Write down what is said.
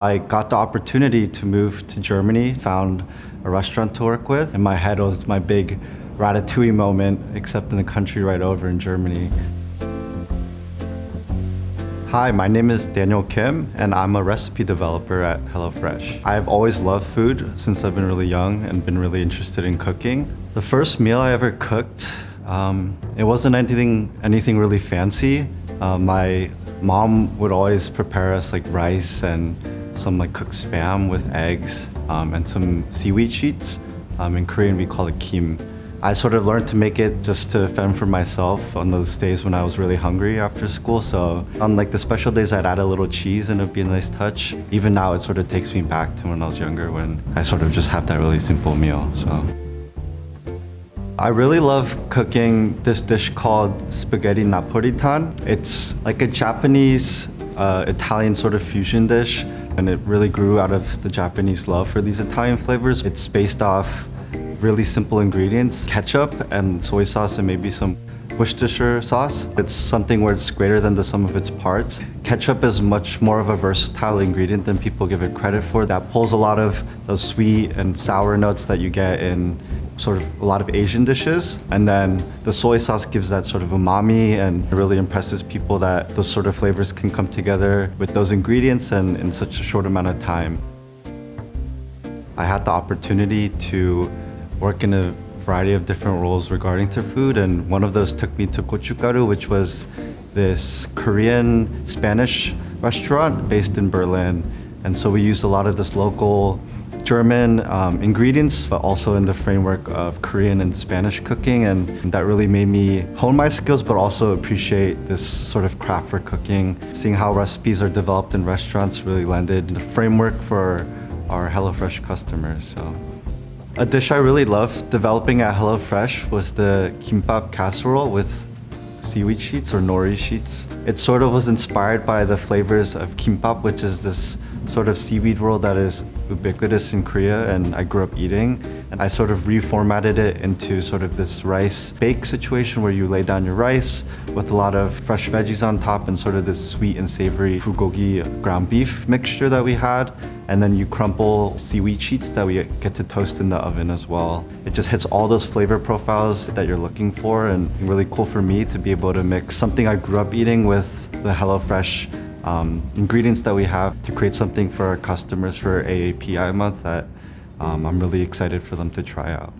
I got the opportunity to move to Germany, found a restaurant to work with. In my head, it was my big ratatouille moment, except in the country right over in Germany. Hi, my name is Daniel Kim, and I'm a recipe developer at HelloFresh. I've always loved food since I've been really young and been really interested in cooking. The first meal I ever cooked, it wasn't anything really fancy. My mom would always prepare us like rice and some like cooked spam with eggs and some seaweed sheets. In Korean, we call it kim. I sort of learned to make it just to fend for myself on those days when I was really hungry after school. So on like the special days, I'd add a little cheese and it'd be a nice touch. Even now, it sort of takes me back to when I was younger, when I sort of just have that really simple meal. So I really love cooking this dish called spaghetti napolitan. It's like a Japanese Italian sort of fusion dish, and it really grew out of the Japanese love for these Italian flavors. It's based off really simple ingredients: ketchup and soy sauce and maybe some Worcestershire sauce. It's something where it's greater than the sum of its parts. Ketchup is much more of a versatile ingredient than people give it credit for. That pulls a lot of those sweet and sour notes that you get in sort of a lot of Asian dishes. And then the soy sauce gives that sort of umami, and it really impresses people that those sort of flavors can come together with those ingredients and in such a short amount of time. I had the opportunity to work in a variety of different roles regarding to food, and one of those took me to gochugaru, which was this Korean Spanish restaurant based in Berlin. And so we used a lot of this local German ingredients, but also in the framework of Korean and Spanish cooking, and that really made me hone my skills, but also appreciate this sort of craft for cooking. Seeing how recipes are developed in restaurants really lended the framework for our HelloFresh customers. So a dish I really loved developing at HelloFresh was the kimbap casserole with seaweed sheets or nori sheets. It sort of was inspired by the flavors of kimbap, which is this sort of seaweed roll that is ubiquitous in Korea and I grew up eating. And I sort of reformatted it into sort of this rice bake situation where you lay down your rice with a lot of fresh veggies on top and sort of this sweet and savory bulgogi ground beef mixture that we had. And then you crumple seaweed sheets that we get to toast in the oven as well. It just hits all those flavor profiles that you're looking for, and really cool for me to be able to mix something I grew up eating with the HelloFresh ingredients that we have to create something for our customers for AAPI month that I'm really excited for them to try out.